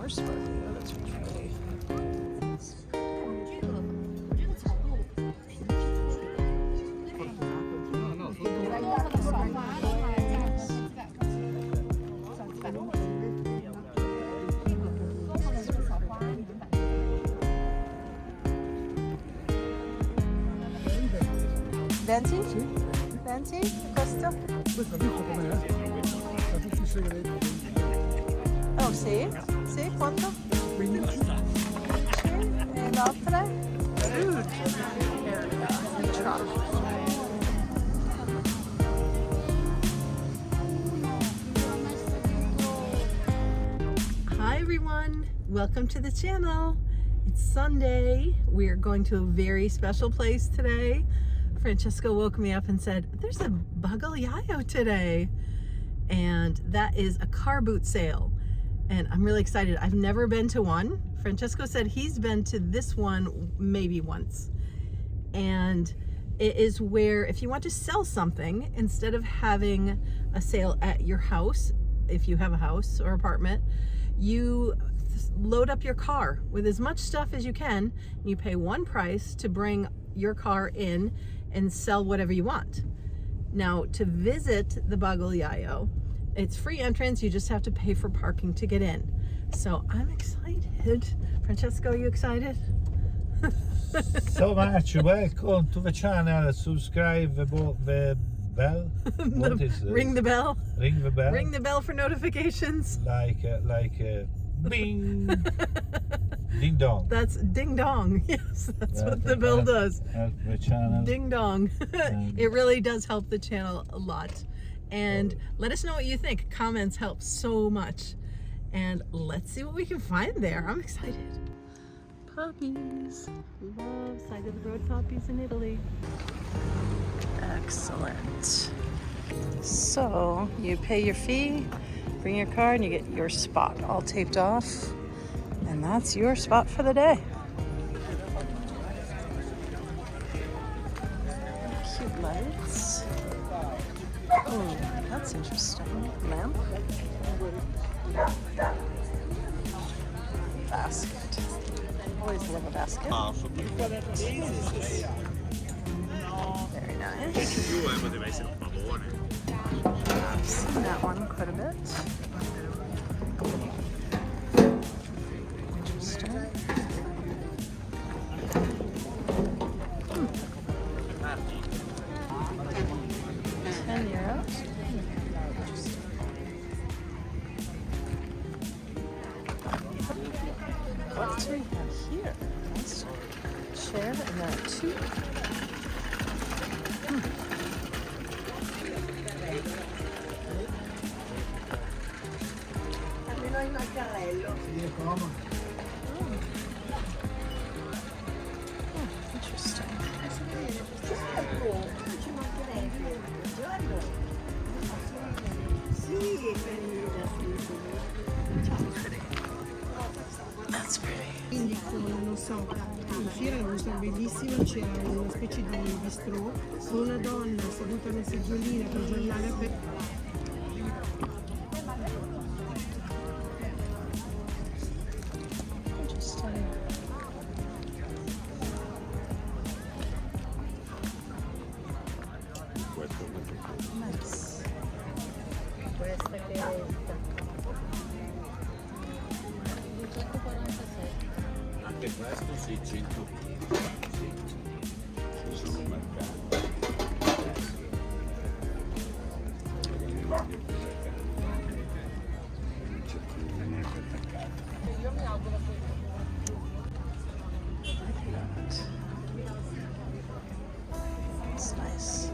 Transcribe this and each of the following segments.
more sparkly. That's pretty. Venti? Sì. 20? Questo? Questo ha visto com'è? Ha tutti i segreti. Oh sì? Sì, quanto? 15. 15. E l'altra? Huge area and truck. Hi everyone, welcome to the channel. It's Sunday. We are going to a very special place today. Francesco woke me up and said, there's a Bagagliaio today. And that is a car boot sale. And I'm really excited. I've never been to one. Francesco said he's been to this one maybe once. And it is where if you want to sell something, instead of having a sale at your house, if you have a house or apartment, you load up your car with as much stuff as you can. And you pay one price to bring your car in and sell whatever you want. Now, to visit the Bagagliaio, it's free entrance. You just have to pay for parking to get in. So I'm excited. Francesco, are you excited? So much. Welcome to the channel. Subscribe the bell. What is it? Ring the bell. Ring the bell. Ring the bell for notifications. Like bing. Ding dong. That's ding dong. Yes, that's what the bell does. Help the channel. Ding dong. It really does help the channel a lot. And let us know what you think. Comments help so much. And let's see what we can find there. I'm excited. Puppies. Love side of the road puppies in Italy. Excellent. So you pay your fee, bring your car, and you get your spot all taped off. And that's your spot for the day. Cute lights. Oh, that's interesting. Lamp. Basket. Always love a basket. Very nice. I've seen that one quite a bit. Interesting. 10 euros. What do we have here? Nice chair and then a tube. Interesting. That's pretty. Quindi non so, in fiera era una bellissima, c'era una specie di bistrò con una donna seduta nel seggiolino con il giornale aperto. Nice. Anche questo 600 ci sono mercati. It's nice.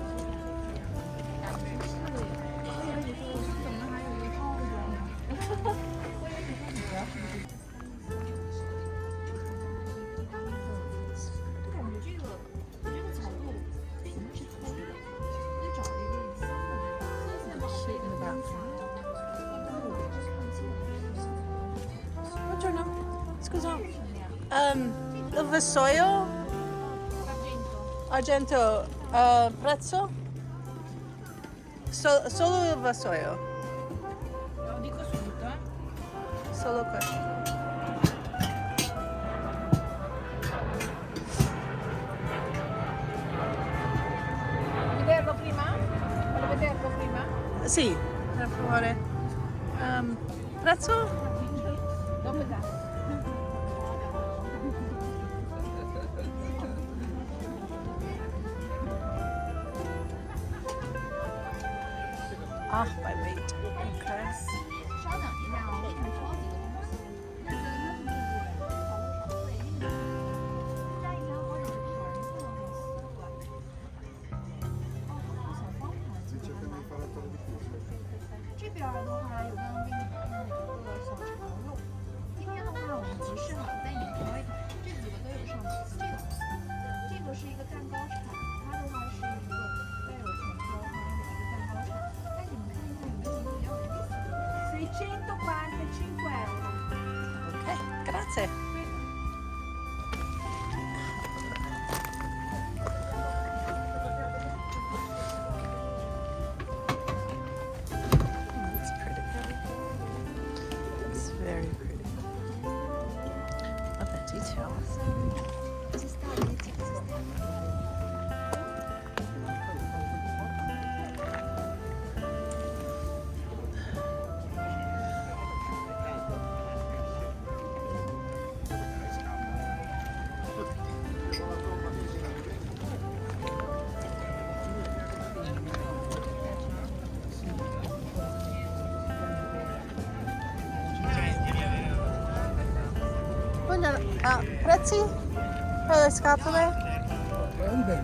Buongiorno, scusa. Il vassoio? Argento, prezzo? Solo il vassoio? Lo dico subito, Solo questo. Sì, per favore. Prezzo? Ah, by weight. Okay. 稍等一下，我给你们挑几个东西。那个加一条或者是橙色跟西瓜。哦，小方盘子。这边的话，有刚刚给你看的一个小肠肉。今天的话，我们集市好带你调一调，这几个都有上的。这个是一个蛋糕铲，它的话是一个带有橙色花的一个蛋糕铲。带你们看一看有没有比较有意思的。645 euro. Ok, grazie. That's pretty. It's very pretty. Love that detail. Prezzi per le scatole? 20.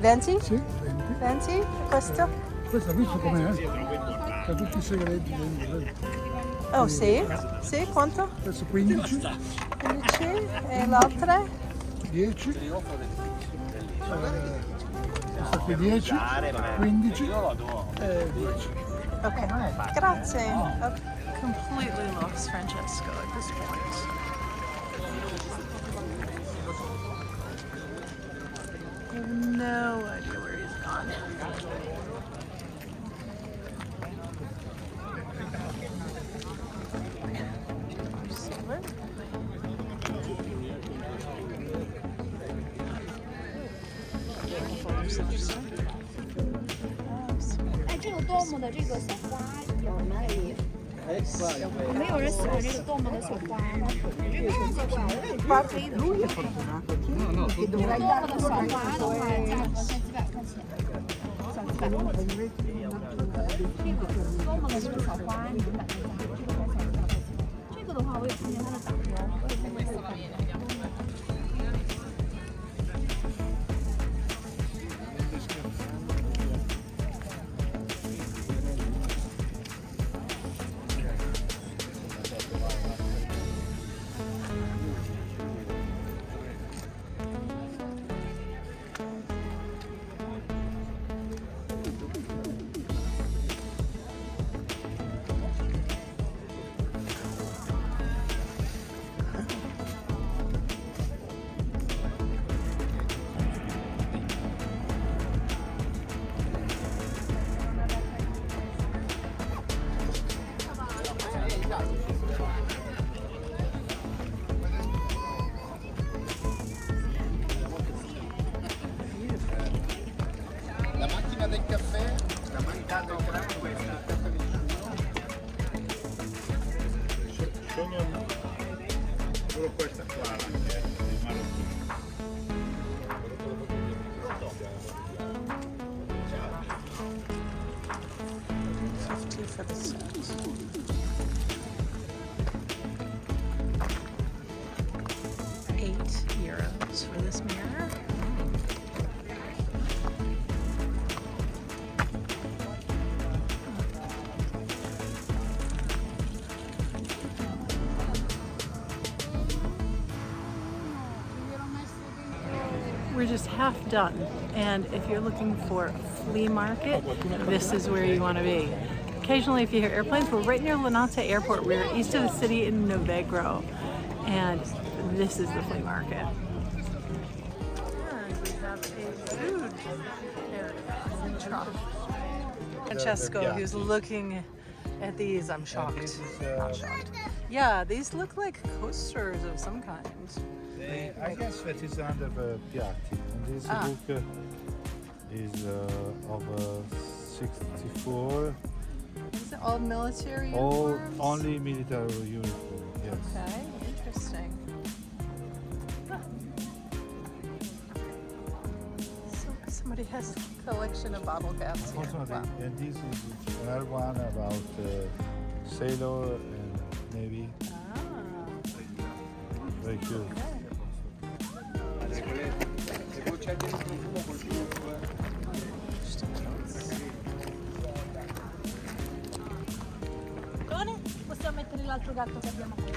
20? Sì, 20. 20? Questo? Questo ha visto com'è? C'ha tutti i segreti dentro. Oh sì? Sì, quanto? Questo 15, 15 e l'altra? 10. Questo qui 10, 15 e 10. Okay, grazie. I've completely lost Francesco at this point. I have no idea where he's gone. Silver. 哎，这个多么的这个小花有哪里？没有人喜欢这个多么的小花吗？这个是小花，可以的。多么的小花的话，价格才几百块钱，小几百块钱。这个多么的这个小花，你们买一下，这个才小几百块钱。这个的话，我也看见它的打折，我也看见400元。La macchina del caffè, la mancata questa. Sono solo questa qua anche, il marocchino. For the set. €8 for this mirror. We're just half done, and if you're looking for a flea market, this is where you want to be. Occasionally, if you hear airplanes, we're right near Linate Airport. We're east of the city in Novegro, and this is the flea market. And we have a food area truck. Francesco, who's looking at these, I'm shocked. This is, Not shocked. Yeah, these look like coasters of some kind. I guess that is under the piatti. And this book is of 64 these all military All uniforms? only military uniform, yes. Okay, interesting. So somebody has a collection of bottle caps here. Also, Wow. and this is another one about sailor and navy. Ah, Very cute. Possiamo mettere l'altro gatto che abbiamo qui.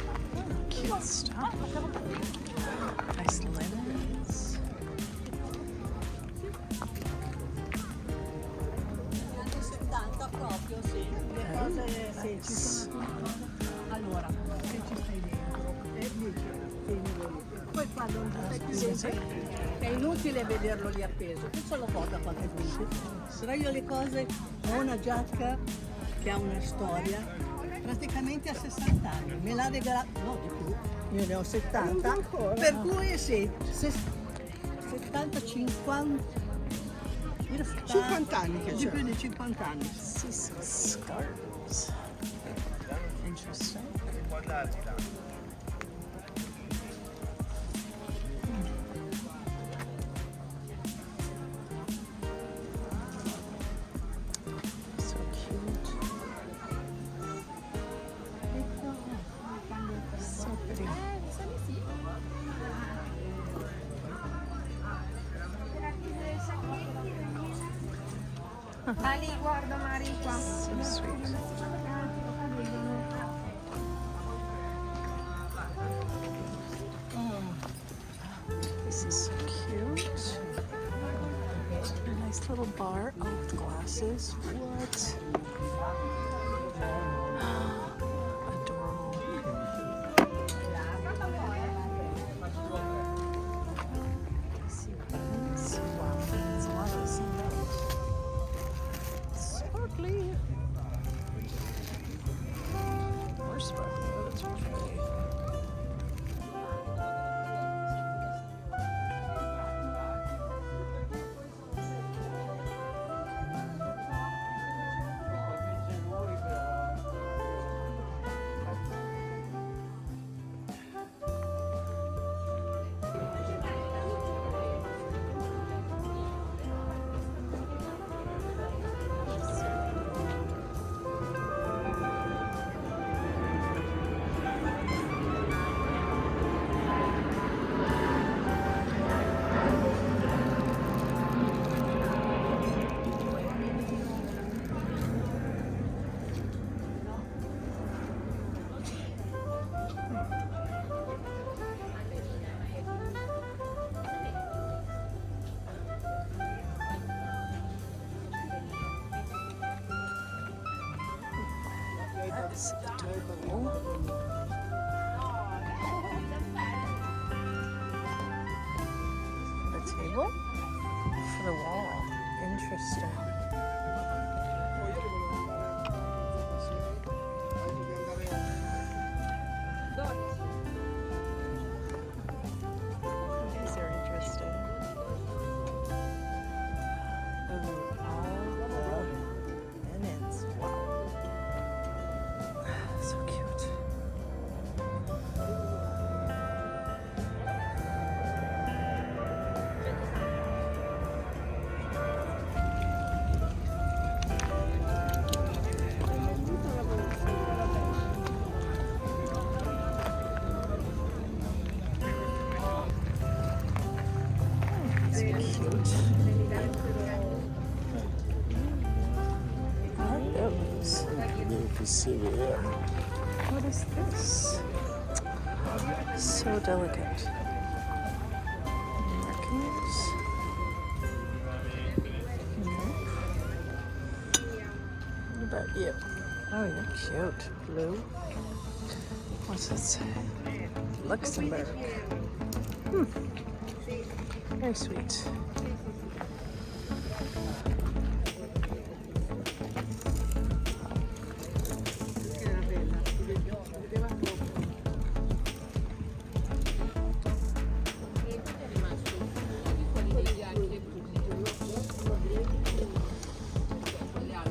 cute stuff. Nice linens. Anche 70 proprio, sì. Le cose, sì, ci sono. Allora, se ci stai dentro, poi quando non ci stai più dentro, è inutile vederlo lì appeso, tu ce lo porta qualche punto. Però io le cose, ho una giacca che ha una storia, praticamente a 60 anni, me l'ha regalata, no di più, io ne ho 70, per cui sì, 70, 50, 50 anni che di c'è. più di 50 anni. See some scarves. Interesting. So cute. So pretty. Mari, guarda Mari qua. So sweet. This is so cute. A nice little bar. Oh, with glasses. What? Adorable. See buttons. Wow, there's a lot of this in there. Sparkly. More sparkly. Oh, that's pretty. That's adorable. A table for the wall. Interesting. These are interesting. Ooh, all the linens. Wow. So cute. So cute. What are those? What is this? So delicate. Markings. Nope. What about you? Oh, you're cute. Blue. What's it say? Luxembourg. Very sweet.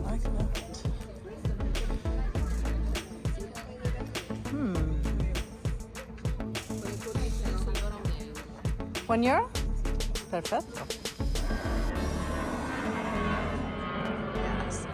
Like that. 1 euro? Perfetto. Yes,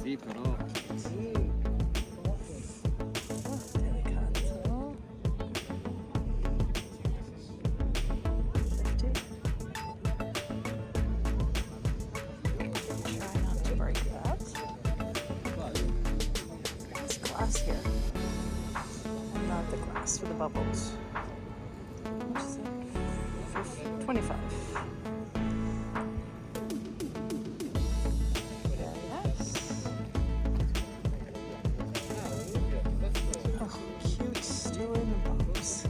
Sì, però Try not to break that. There's glass here. And not the glass for the bubbles. What is it? 25. Very nice. Oh, cute, still in the box.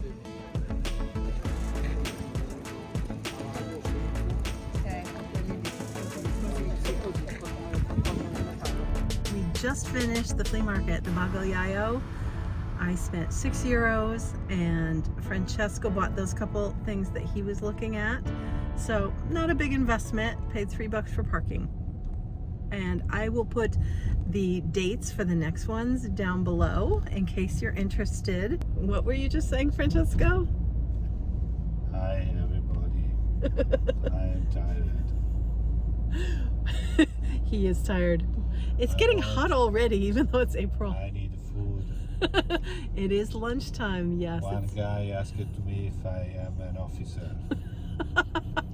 We just finished the flea market, the Bagagliaio. I spent €6 and Francesco bought those couple things that he was looking at. So not a big investment, paid $3 for parking. And I will put the dates for the next ones down below in case you're interested. What were you just saying, Francesco? Hi everybody. I am tired. He is tired. It's getting hot already, even though it's April. I need food. It is lunchtime, yes. One guy asked me if I am an officer.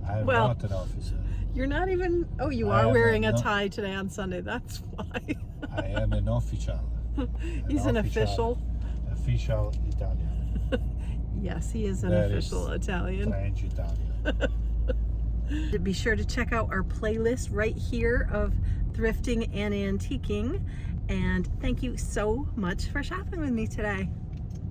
I'm Well, not an officer. You're not even, oh, you I are am wearing a no- tie today on Sunday, that's why. I am an official. He's an official. Official Italian. Yes, he is an That official is Italian. French Italian. Be sure to check out our playlist right here of thrifting and antiquing. And thank you so much for shopping with me today.